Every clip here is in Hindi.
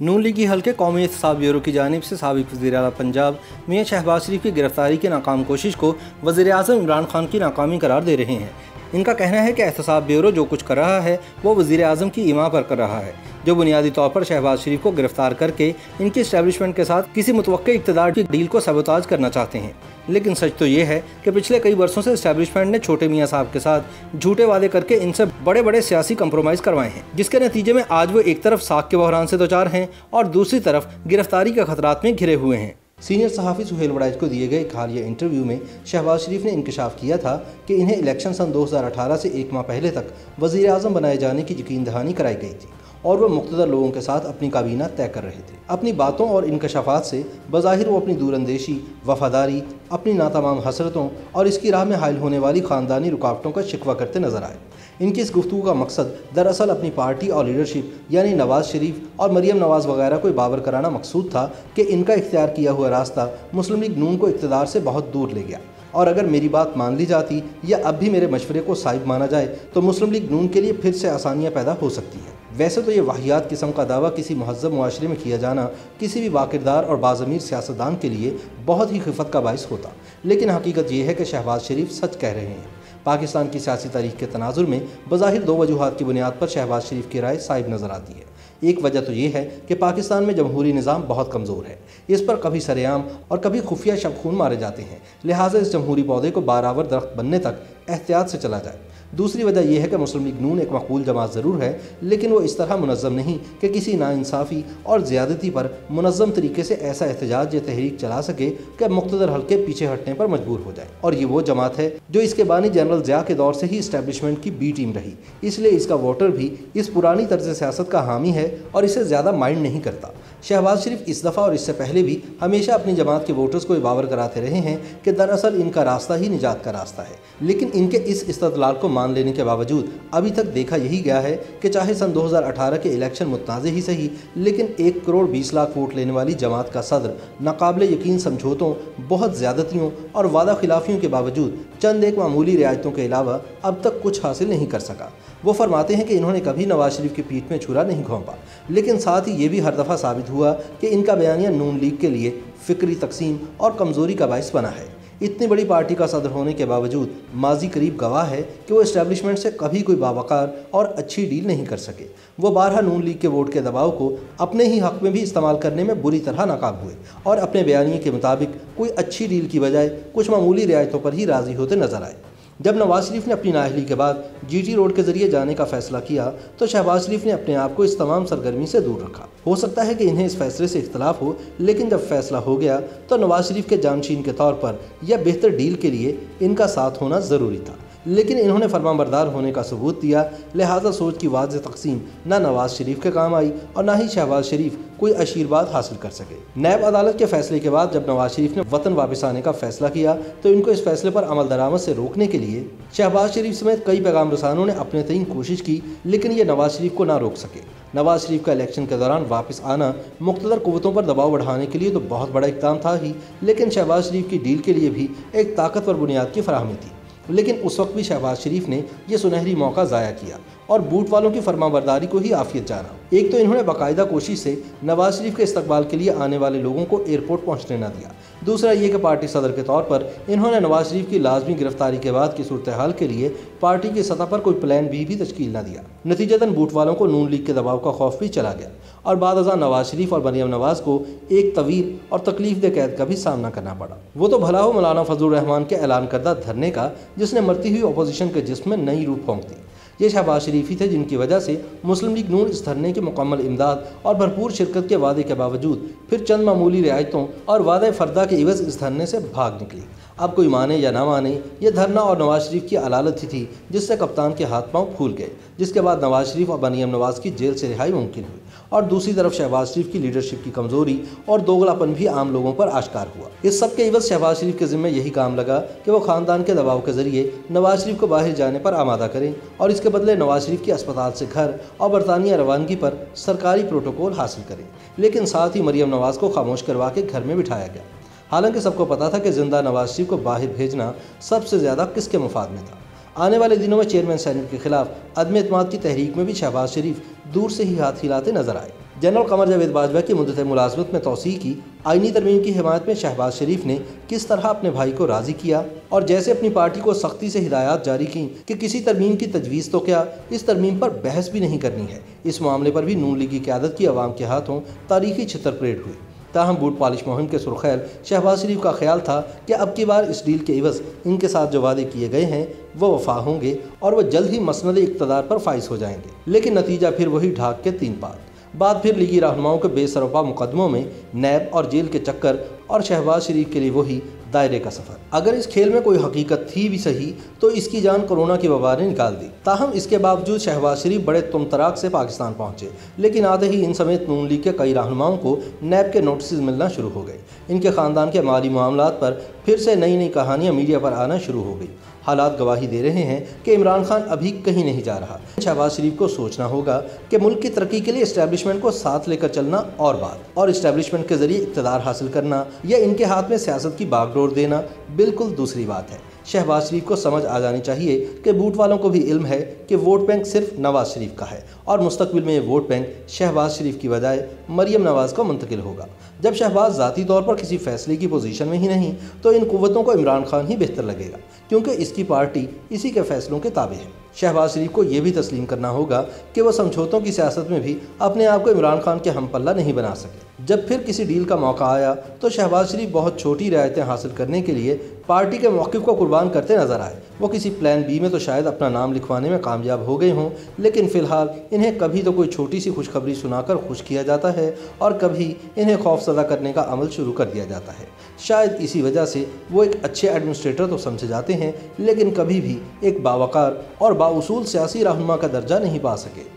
नून लीग की हल्के कौमी एहतसाब ब्यूरो की जानिब से साबिक वज़ीर-ए-आला पंजाब मियां शहबाज शरीफ की गिरफ्तारी की नाकाम कोशिश को वज़ीर-ए-आज़म इमरान खान की नाकामी करार दे रहे हैं। इनका कहना है कि एहतसाब ब्यूरो जो कुछ कर रहा है वो वज़ीर-ए-आज़म की इमा पर कर रहा है, जो बुनियादी तौर पर शहबाज शरीफ को गिरफ्तार करके इनकी इस्टेब्लिशमेंट के साथ किसी मुतवक्के इक़्तिदार की डील को सबोताज करना चाहते हैं। लेकिन सच तो ये है कि पिछले कई वर्षों से इस्टेब्लिशमेंट ने छोटे मियां साहब के साथ झूठे वादे करके इनसे बड़े बड़े सियासी कंप्रोमाइज़ करवाए हैं, जिसके नतीजे में आज वो एक तरफ साख के बहरान से दोचार हैं और दूसरी तरफ गिरफ्तारी के खतरात में घिरे हुए हैं। सीनियर सहाफ़ी सुहेल वड़ाइच को दिए गए एक हालिया इंटरव्यू में शहबाज शरीफ ने इंकशाफ किया था कि इन्हें इलेक्शन सन 2018 से एक माह पहले तक वज़ीर आज़म बनाए जाने की यकीन दहानी कराई गई थी और वह मुक़्तदर लोगों के साथ अपनी काबीना तय कर रहे थे। अपनी बातों और इंकशाफात से बज़ाहिर वो अपनी दूरंदेशी, वफादारी, अपनी नातमाम हसरतों और इसकी राह में हायल होने वाली ख़ानदानी रुकावटों का शिकवा करते नजर आए। इनकी इस गुफ्तगू का मकसद दरअसल अपनी पार्टी और लीडरशिप यानी नवाज शरीफ और मरियम नवाज वगैरह को बावर कराना मकसूद था कि इनका इख्तियार किया हुआ रास्ता मुस्लिम लीग नून को इक़्तिदार से बहुत दूर ले गया और अगर मेरी बात मान ली जाती या अब भी मेरे मशवरे को साइब माना जाए तो मुस्लिम लीग नून के लिए फिर से आसानियाँ पैदा हो सकती हैं। वैसे तो ये वाहियात किस्म का दावा किसी महज़्ज़ब मुआशरे में किया जाना किसी भी बाकिरदार और बाज़मीर सियासतदान के लिए बहुत ही खिफत का बाइस होता, लेकिन हकीकत ये है कि शहबाज शरीफ सच कह रहे हैं। पाकिस्तान की सियासी तारीख के तनाजुर में बज़ाहिर दो वजूहात की बुनियाद पर शहबाज शरीफ की राय साइब नज़र आती है। एक वजह तो ये है कि पाकिस्तान में जमहूरी निज़ाम बहुत कमज़ोर है, इस पर कभी सरेआम और कभी खुफिया शबखून मारे जाते हैं, लिहाजा इस जमहूरी पौधे को बारावर दरख्त बनने तक एहतियात से चला जाए। दूसरी वजह यह है कि मुस्लिम लीग नून एक मकबूल जमात ज़रूर है, लेकिन वो इस तरह मुनज़्ज़म नहीं कि किसी नाइंसाफ़ी और ज़्यादती पर मुनज़्ज़म तरीके से ऐसा एहतजाज या तहरीक चला सके कि मुक़्तदर हल्के पीछे हटने पर मजबूर हो जाए। और ये वो जमात है जो इसके बानी जनरल ज़िया के दौर से ही इस्टेब्लिशमेंट की बी टीम रही, इसलिए इसका वोटर भी इस पुरानी तर्ज सियासत का हामी है और इसे ज़्यादा माइंड नहीं करता। शहबाज शरीफ इस दफ़ा और इससे पहले भी हमेशा अपनी जमात के वोटर्स को बावर कराते रहे हैं कि दरअसल इनका रास्ता ही निजात का रास्ता है, लेकिन इनके इस इस्तदलाल को मान लेने के बावजूद अभी तक देखा यही गया है कि चाहे सन 2018 के इलेक्शन मुतनाज़े ही सही, लेकिन 1 करोड़ 20 लाख वोट लेने वाली जमात का सदर नाकाबिले यकीन समझौतों, बहुत ज़्यादतियों और वादा खिलाफियों के बावजूद चंद एक मामूली रियायतों के अलावा अब तक कुछ हासिल नहीं कर सका। वो फरमाते हैं कि इन्होंने कभी नवाज शरीफ की पीठ में छुरा नहीं घोंपा, लेकिन साथ ही ये भी हर दफ़ा साबित हुआ कि इनका बयानिया नून लीग के लिए फ़िक्री तकसीम और कमज़ोरी का बाइस बना है। इतनी बड़ी पार्टी का सदर होने के बावजूद माजी करीब गवाह है कि वो इस्टेब्लिशमेंट से कभी कोई बावकार और अच्छी डील नहीं कर सके। वो बारहा नून लीग के वोट के दबाव को अपने ही हक़ में भी इस्तेमाल करने में बुरी तरह नाकाम हुए और अपने बयानिए के मुताबिक कोई अच्छी डील की बजाय कुछ मामूली रियायतों पर ही राज़ी होते नजर आए। जब नवाज शरीफ ने अपनी नाअहली के बाद GT रोड के जरिए जाने का फैसला किया तो शहबाज शरीफ ने अपने आप को इस तमाम सरगर्मी से दूर रखा। हो सकता है कि इन्हें इस फैसले से इख्तलाफ हो, लेकिन जब फैसला हो गया तो नवाज शरीफ के जानशीन के तौर पर यह बेहतर डील के लिए इनका साथ होना ज़रूरी था, लेकिन इन्होंने फरमाबरदार होने का सबूत दिया, लिहाजा सोच की वाज़ेह तकसीम ना नवाज शरीफ के काम आई और ना ही शहबाज शरीफ कोई आशीर्वाद हासिल कर सके। नैब अदालत के फैसले के बाद जब नवाज शरीफ ने वतन वापस आने का फैसला किया तो इनको इस फैसले पर अमल दरामद से रोकने के लिए शहबाज शरीफ समेत कई पैगाम रसानों ने अपने तरीन कोशिश की, लेकिन ये नवाज शरीफ को ना रोक सके। नवाज शरीफ का इलेक्शन के दौरान वापस आना मुक़्तदर क़ुव्वतों पर दबाव बढ़ाने के लिए तो बहुत बड़ा इक़दाम था ही, लेकिन शहबाज शरीफ की डील के लिए भी एक ताकतवर बुनियाद की फराहमी थी। लेकिन उस वक्त भी शहबाज शरीफ ने यह सुनहरी मौका ज़ाया किया और बूट वालों की फरमाबरदारी को ही आफियत जाना। एक तो इन्होंने बाकायदा कोशिश से नवाज शरीफ के इस्तकबाल के लिए आने वाले लोगों को एयरपोर्ट पहुंचने न दिया। दूसरा ये कि पार्टी सदर के तौर पर इन्होंने नवाज शरीफ की लाजमी गिरफ्तारी के बाद की सूरत हाल के लिए पार्टी की सतह पर कोई प्लान भी तश्कील न दिया। नतीजतन बूट वालों को नून लीग के दबाव का खौफ भी चला गया और बाद अज़ां नवाज शरीफ और मरियम नवाज को एक तवील और तकलीफ कैद का भी सामना करना पड़ा। वो तो भला हो मौलाना फजलुर रहमान के ऐलान करदा धरने का, जिसने मरती हुई अपोजिशन के जिस्म में नई रूप फोंक दी। ये शहबाज शरीफ ही थे जिनकी वजह से मुस्लिम लीग नून इस धरने की मुकम्मल इमदाद और भरपूर शिरकत के वादे के बावजूद फिर चंद मामूली रियायतों और वादा फर्दा के इवज़ इस धरने से भाग निकली। अब कोई माने या ना माने, ये धरना और नवाज शरीफ की अलालत ही थी जिससे कप्तान के हाथ पांव फूल गए, जिसके बाद नवाज शरीफ और मरियम नवाज की जेल से रिहाई मुमकिन हुई और दूसरी तरफ शहबाज शरीफ की लीडरशिप की कमज़ोरी और दोगलापन भी आम लोगों पर आश्कार हुआ। इस सब के इवज़ शहबाज शरीफ के ज़िम्मे यही काम लगा कि वो ख़ानदान के दबाव के ज़रिए नवाज शरीफ को बाहर जाने पर आमादा करें और इसके बदले नवाज शरीफ की अस्पताल से घर और बरतानिया रवानगी पर सरकारी प्रोटोकॉल हासिल करें, लेकिन साथ ही मरियम नवाज को खामोश करवा के घर में बिठाया गया। हालांकि सबको पता था कि जिंदा नवाज शरीफ को बाहर भेजना सबसे ज़्यादा किसके मुफाद में था। आने वाले दिनों में चेयरमैन सेनेट के खिलाफ अदम एतमाद की तहरीक में भी शहबाज शरीफ दूर से ही हाथ हिलाते नजर आए। जनरल कमर जावेद बाजवा की मुद्दत मुलाजमत में तोसी की, आईनी तरमीम की हिमायत में शहबाज शरीफ ने किस तरह अपने भाई को राज़ी किया और जैसे अपनी पार्टी को सख्ती से हिदायत जारी की कि किसी तरमीम की तजवीज़ तो क्या, इस तरमीम पर बहस भी नहीं करनी है। इस मामले पर भी नून लीग की क़यादत की अवाम के हाथों तारीखी छितर परेड हुई। ताहम बूट पॉलिश मुहिम के सुरखैल शहबाज शरीफ का ख्याल था कि अब की बार इस डील के इवज़ इनके साथ जो वादे किए गए हैं वो वफा होंगे और वह जल्द ही मसनद इक़्तिदार पर फाइज हो जाएंगे। लेकिन नतीजा फिर वही ढाक के 3 पात। बाद फिर लीगी रहनुमाओं के बेसरोपा मुकदमों में नैब और जेल के चक्कर और शहबाज शरीफ के लिए वही दायरे का सफ़र। अगर इस खेल में कोई हकीकत थी भी सही तो इसकी जान कोरोना की वबा ने निकाल दी। ताहम इसके बावजूद शहबाज शरीफ बड़े तुमतराक से पाकिस्तान पहुंचे, लेकिन आते ही इन समेत नून लीग के कई रहनुमाओं को नैब के नोटिस मिलना शुरू हो गए। इनके ख़ानदान के माली मामलात पर फिर से नई नई कहानियाँ मीडिया पर आना शुरू हो गई। हालात गवाही दे रहे हैं कि इमरान खान अभी कहीं नहीं जा रहा। शहबाज शरीफ को सोचना होगा कि मुल्क की तरक्की के लिए इस्टेब्लिशमेंट को साथ लेकर चलना और बात, और इस्टेब्लिशमेंट के जरिए इक़्तिदार हासिल करना या इनके हाथ में सियासत की बागडोर देना बिल्कुल दूसरी बात है। शहबाज शरीफ को समझ आ जानी चाहिए कि बूट वालों को भी इल्म है कि वोट बैंक सिर्फ नवाज शरीफ का है और मुस्तकबिल में ये वोट बैंक शहबाज शरीफ की बजाय मरियम नवाज को मुंतकिल होगा। जब शहबाज ज़ाती तौर पर किसी फैसले की पोजीशन में ही नहीं तो इन कुव्वतों को इमरान खान ही बेहतर लगेगा, क्योंकि इसकी पार्टी इसी के फैसलों के ताबे है। शहबाज शरीफ को यह भी तस्लीम करना होगा कि वह समझौतों की सियासत में भी अपने आप को इमरान खान के हमपल्ला नहीं बना सके। जब फिर किसी डील का मौका आया तो शहबाज शरीफ बहुत छोटी रियायतें हासिल करने के लिए पार्टी के मौक़िफ़ को कुर्बान करते नजर आए। वो किसी प्लान बी में तो शायद अपना नाम लिखवाने में कामयाब हो गए हों, लेकिन फ़िलहाल इन्हें कभी तो कोई छोटी सी खुशखबरी सुनाकर खुश किया जाता है और कभी इन्हें खौफज़दा करने का अमल शुरू कर दिया जाता है। शायद इसी वजह से वो एक अच्छे एडमिनिस्ट्रेटर तो समझे जाते हैं, लेकिन कभी भी एक बावकार और बाउसूल सियासी रहनुमा का दर्जा नहीं पा सके।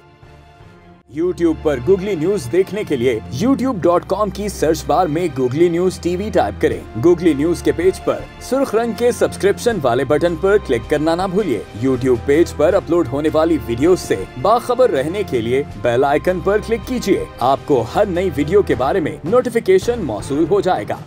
YouTube पर गूगली न्यूज देखने के लिए youtube.com की सर्च बार में गूगली न्यूज टीवी टाइप करें। गूगली न्यूज के पेज पर सुर्ख रंग के सब्सक्रिप्शन वाले बटन पर क्लिक करना ना भूलिए। YouTube पेज पर अपलोड होने वाली वीडियोस से बाखबर रहने के लिए बेल आइकन पर क्लिक कीजिए। आपको हर नई वीडियो के बारे में नोटिफिकेशन मौसूल हो जाएगा।